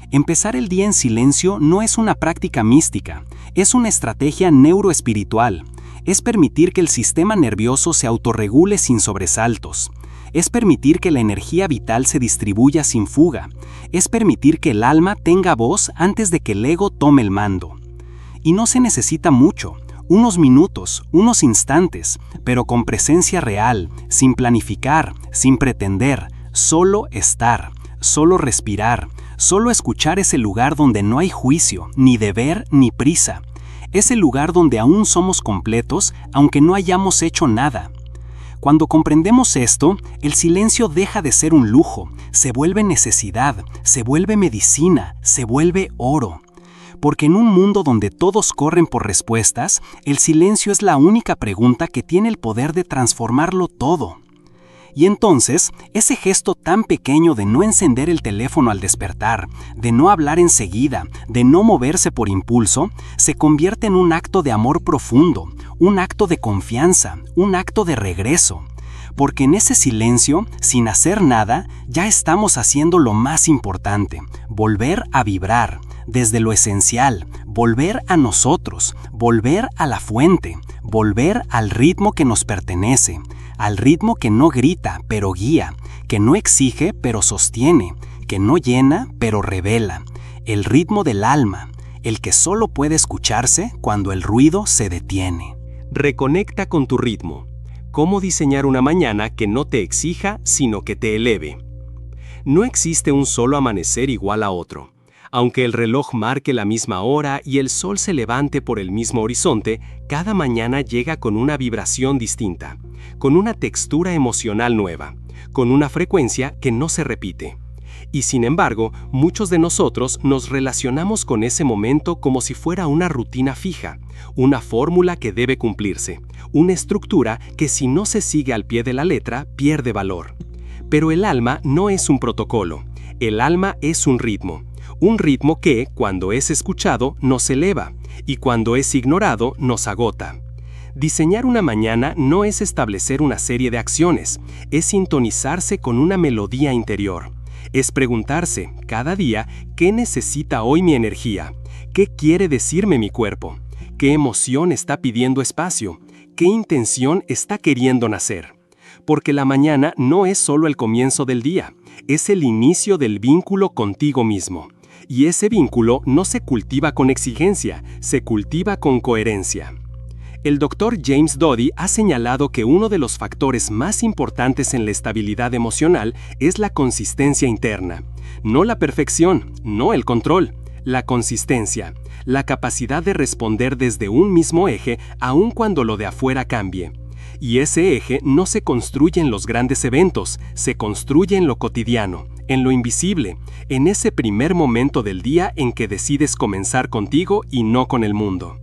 Empezar el día en silencio no es una práctica mística, es una estrategia neuroespiritual. Es permitir que el sistema nervioso se autorregule sin sobresaltos. Es permitir que la energía vital se distribuya sin fuga. Es permitir que el alma tenga voz antes de que el ego tome el mando. Y no se necesita mucho, unos minutos, unos instantes, pero con presencia real, sin planificar, sin pretender, solo estar, solo respirar, solo escuchar ese lugar donde no hay juicio, ni deber, ni prisa. Es el lugar donde aún somos completos, aunque no hayamos hecho nada. Cuando comprendemos esto, el silencio deja de ser un lujo, se vuelve necesidad, se vuelve medicina, se vuelve oro. Porque en un mundo donde todos corren por respuestas, el silencio es la única pregunta que tiene el poder de transformarlo todo. Y entonces, ese gesto tan pequeño de no encender el teléfono al despertar, de no hablar enseguida, de no moverse por impulso, se convierte en un acto de amor profundo, un acto de confianza, un acto de regreso. Porque en ese silencio, sin hacer nada, ya estamos haciendo lo más importante, volver a vibrar, desde lo esencial, volver a nosotros, volver a la fuente, volver al ritmo que nos pertenece, al ritmo que no grita, pero guía, que no exige, pero sostiene, que no llena, pero revela, el ritmo del alma, el que solo puede escucharse cuando el ruido se detiene. Reconecta con tu ritmo. ¿Cómo diseñar una mañana que no te exija, sino que te eleve? No existe un solo amanecer igual a otro. Aunque el reloj marque la misma hora y el sol se levante por el mismo horizonte, cada mañana llega con una vibración distinta, con una textura emocional nueva, con una frecuencia que no se repite. Y sin embargo, muchos de nosotros nos relacionamos con ese momento como si fuera una rutina fija, una fórmula que debe cumplirse, una estructura que si no se sigue al pie de la letra pierde valor. Pero el alma no es un protocolo, el alma es un ritmo que, cuando es escuchado, nos eleva, y cuando es ignorado, nos agota. Diseñar una mañana no es establecer una serie de acciones, es sintonizarse con una melodía interior. Es preguntarse, cada día, ¿qué necesita hoy mi energía? ¿Qué quiere decirme mi cuerpo? ¿Qué emoción está pidiendo espacio? ¿Qué intención está queriendo nacer? Porque la mañana no es solo el comienzo del día, es el inicio del vínculo contigo mismo. Y ese vínculo no se cultiva con exigencia, se cultiva con coherencia. El Dr. James Doty ha señalado que uno de los factores más importantes en la estabilidad emocional es la consistencia interna. No la perfección, no el control, la consistencia, la capacidad de responder desde un mismo eje aun cuando lo de afuera cambie. Y ese eje no se construye en los grandes eventos, se construye en lo cotidiano, en lo invisible, en ese primer momento del día en que decides comenzar contigo y no con el mundo.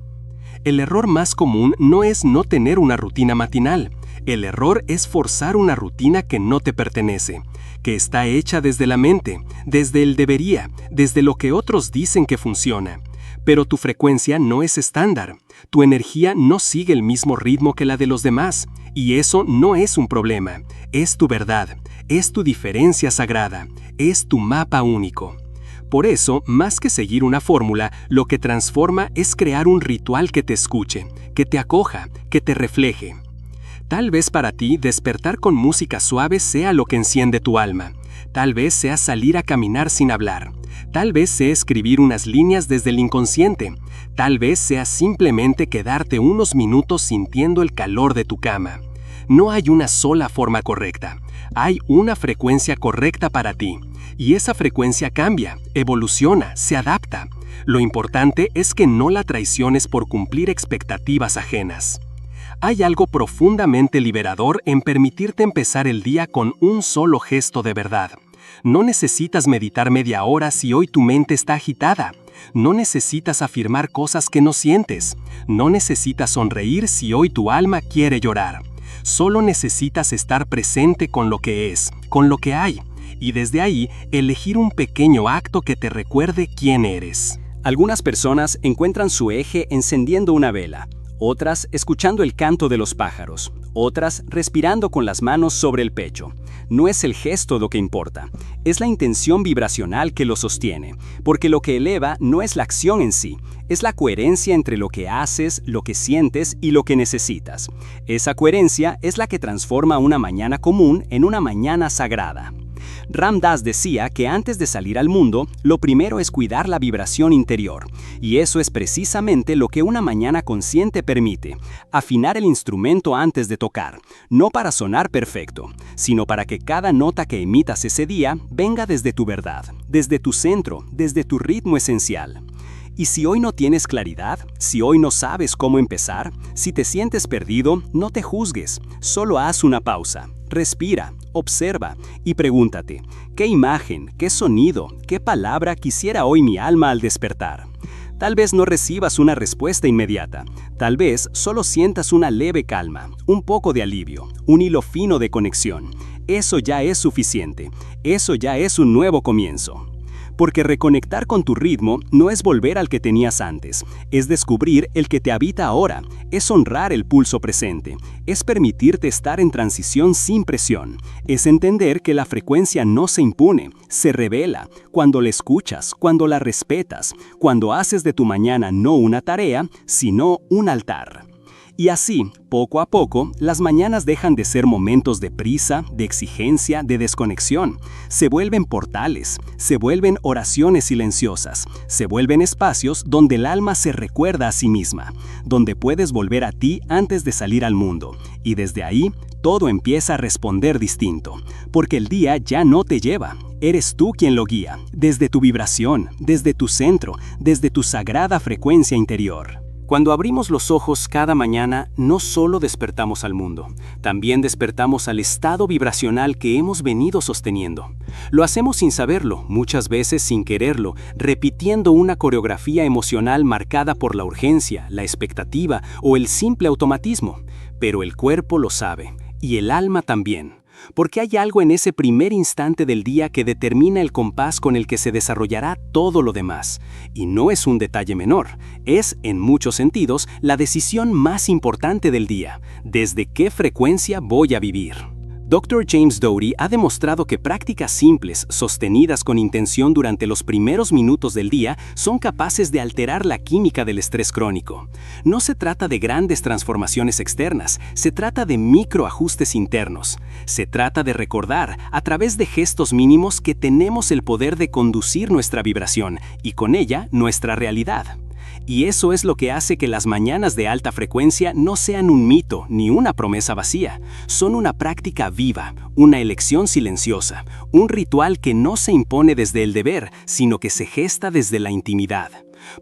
El error más común no es no tener una rutina matinal. El error es forzar una rutina que no te pertenece, que está hecha desde la mente, desde el debería, desde lo que otros dicen que funciona. Pero tu frecuencia no es estándar, tu energía no sigue el mismo ritmo que la de los demás, y eso no es un problema, es tu verdad, es tu diferencia sagrada, es tu mapa único. Por eso, más que seguir una fórmula, lo que transforma es crear un ritual que te escuche, que te acoja, que te refleje. Tal vez para ti despertar con música suave sea lo que enciende tu alma. Tal vez sea salir a caminar sin hablar. Tal vez sea escribir unas líneas desde el inconsciente. Tal vez sea simplemente quedarte unos minutos sintiendo el calor de tu cama. No hay una sola forma correcta. Hay una frecuencia correcta para ti. Y esa frecuencia cambia, evoluciona, se adapta. Lo importante es que no la traiciones por cumplir expectativas ajenas. Hay algo profundamente liberador en permitirte empezar el día con un solo gesto de verdad. No necesitas meditar media hora si hoy tu mente está agitada. No necesitas afirmar cosas que no sientes. No necesitas sonreír si hoy tu alma quiere llorar. Solo necesitas estar presente con lo que es, con lo que hay. Y desde ahí, elegir un pequeño acto que te recuerde quién eres. Algunas personas encuentran su eje encendiendo una vela, otras escuchando el canto de los pájaros, otras respirando con las manos sobre el pecho. No es el gesto lo que importa, es la intención vibracional que lo sostiene, porque lo que eleva no es la acción en sí, es la coherencia entre lo que haces, lo que sientes y lo que necesitas. Esa coherencia es la que transforma una mañana común en una mañana sagrada. Ram Dass decía que antes de salir al mundo, lo primero es cuidar la vibración interior, y eso es precisamente lo que una mañana consciente permite, afinar el instrumento antes de tocar, no para sonar perfecto, sino para que cada nota que emitas ese día venga desde tu verdad, desde tu centro, desde tu ritmo esencial. Y si hoy no tienes claridad, si hoy no sabes cómo empezar, si te sientes perdido, no te juzgues, solo haz una pausa, respira, observa y pregúntate, ¿qué imagen, qué sonido, qué palabra quisiera hoy mi alma al despertar? Tal vez no recibas una respuesta inmediata, tal vez solo sientas una leve calma, un poco de alivio, un hilo fino de conexión. Eso ya es suficiente, eso ya es un nuevo comienzo. Porque reconectar con tu ritmo no es volver al que tenías antes, es descubrir el que te habita ahora, es honrar el pulso presente, es permitirte estar en transición sin presión, es entender que la frecuencia no se impone, se revela, cuando la escuchas, cuando la respetas, cuando haces de tu mañana no una tarea, sino un altar. Y así, poco a poco, las mañanas dejan de ser momentos de prisa, de exigencia, de desconexión. Se vuelven portales, se vuelven oraciones silenciosas, se vuelven espacios donde el alma se recuerda a sí misma, donde puedes volver a ti antes de salir al mundo. Y desde ahí, todo empieza a responder distinto, porque el día ya no te lleva. Eres tú quien lo guía, desde tu vibración, desde tu centro, desde tu sagrada frecuencia interior. Cuando abrimos los ojos cada mañana, no solo despertamos al mundo, también despertamos al estado vibracional que hemos venido sosteniendo. Lo hacemos sin saberlo, muchas veces sin quererlo, repitiendo una coreografía emocional marcada por la urgencia, la expectativa o el simple automatismo. Pero el cuerpo lo sabe, y el alma también. Porque hay algo en ese primer instante del día que determina el compás con el que se desarrollará todo lo demás. Y no es un detalle menor, es, en muchos sentidos, la decisión más importante del día. ¿Desde qué frecuencia voy a vivir? Dr. James Doty ha demostrado que prácticas simples, sostenidas con intención durante los primeros minutos del día, son capaces de alterar la química del estrés crónico. No se trata de grandes transformaciones externas, se trata de microajustes internos. Se trata de recordar, a través de gestos mínimos, que tenemos el poder de conducir nuestra vibración y con ella nuestra realidad. Y eso es lo que hace que las mañanas de alta frecuencia no sean un mito ni una promesa vacía. Son una práctica viva, una elección silenciosa, un ritual que no se impone desde el deber, sino que se gesta desde la intimidad.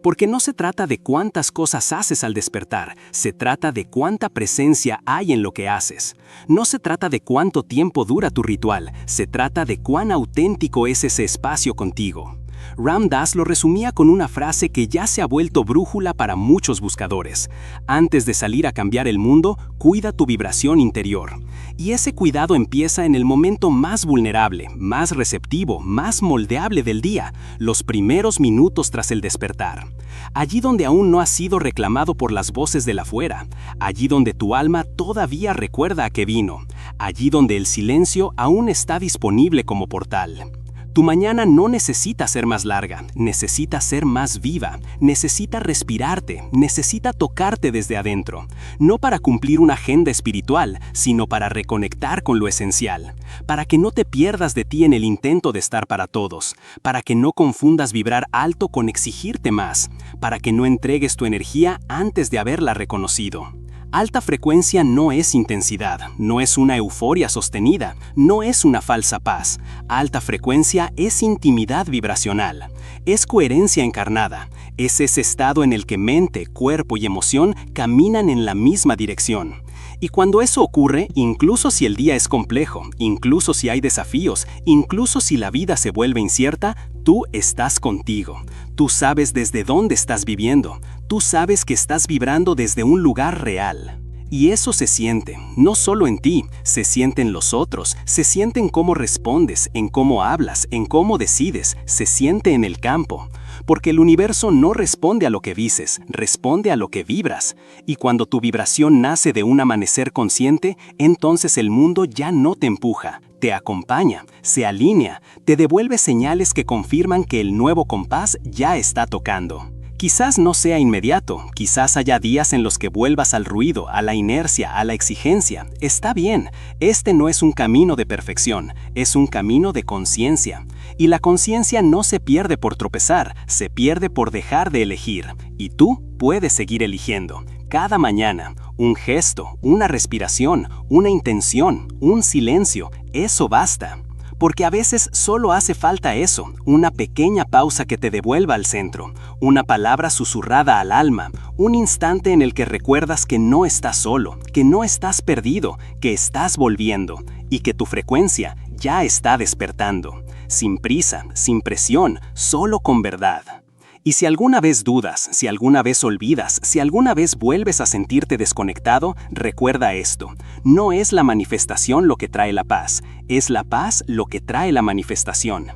Porque no se trata de cuántas cosas haces al despertar, se trata de cuánta presencia hay en lo que haces. No se trata de cuánto tiempo dura tu ritual, se trata de cuán auténtico es ese espacio contigo. Ram Dass lo resumía con una frase que ya se ha vuelto brújula para muchos buscadores. Antes de salir a cambiar el mundo, cuida tu vibración interior. Y ese cuidado empieza en el momento más vulnerable, más receptivo, más moldeable del día, los primeros minutos tras el despertar. Allí donde aún no has sido reclamado por las voces del afuera, allí donde tu alma todavía recuerda a qué vino, allí donde el silencio aún está disponible como portal. Tu mañana no necesita ser más larga, necesita ser más viva, necesita respirarte, necesita tocarte desde adentro. No para cumplir una agenda espiritual, sino para reconectar con lo esencial. Para que no te pierdas de ti en el intento de estar para todos. Para que no confundas vibrar alto con exigirte más. Para que no entregues tu energía antes de haberla reconocido. Alta frecuencia no es intensidad, no es una euforia sostenida, no es una falsa paz. Alta frecuencia es intimidad vibracional, es coherencia encarnada, es ese estado en el que mente, cuerpo y emoción caminan en la misma dirección. Y cuando eso ocurre, incluso si el día es complejo, incluso si hay desafíos, incluso si la vida se vuelve incierta, tú estás contigo. Tú sabes desde dónde estás viviendo. Tú sabes que estás vibrando desde un lugar real. Y eso se siente, no solo en ti, se siente en los otros, se siente en cómo respondes, en cómo hablas, en cómo decides, se siente en el campo. Porque el universo no responde a lo que dices, responde a lo que vibras. Y cuando tu vibración nace de un amanecer consciente, entonces el mundo ya no te empuja, te acompaña, se alinea, te devuelve señales que confirman que el nuevo compás ya está tocando. Quizás no sea inmediato, quizás haya días en los que vuelvas al ruido, a la inercia, a la exigencia. Está bien, este no es un camino de perfección, es un camino de conciencia. Y la conciencia no se pierde por tropezar, se pierde por dejar de elegir. Y tú puedes seguir eligiendo. Cada mañana, un gesto, una respiración, una intención, un silencio, eso basta. Porque a veces solo hace falta eso, una pequeña pausa que te devuelva al centro, una palabra susurrada al alma, un instante en el que recuerdas que no estás solo, que no estás perdido, que estás volviendo y que tu frecuencia ya está despertando, sin prisa, sin presión, solo con verdad. Y si alguna vez dudas, si alguna vez olvidas, si alguna vez vuelves a sentirte desconectado, recuerda esto. No es la manifestación lo que trae la paz, es la paz lo que trae la manifestación.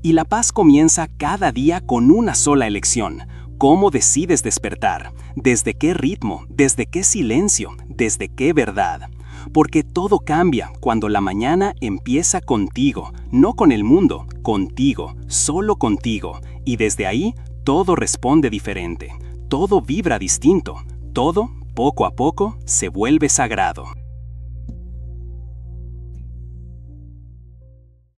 Y la paz comienza cada día con una sola elección. ¿Cómo decides despertar? ¿Desde qué ritmo? ¿Desde qué silencio? ¿Desde qué verdad? Porque todo cambia cuando la mañana empieza contigo, no con el mundo, contigo, solo contigo. Y desde ahí, todo responde diferente, todo vibra distinto, todo, poco a poco, se vuelve sagrado.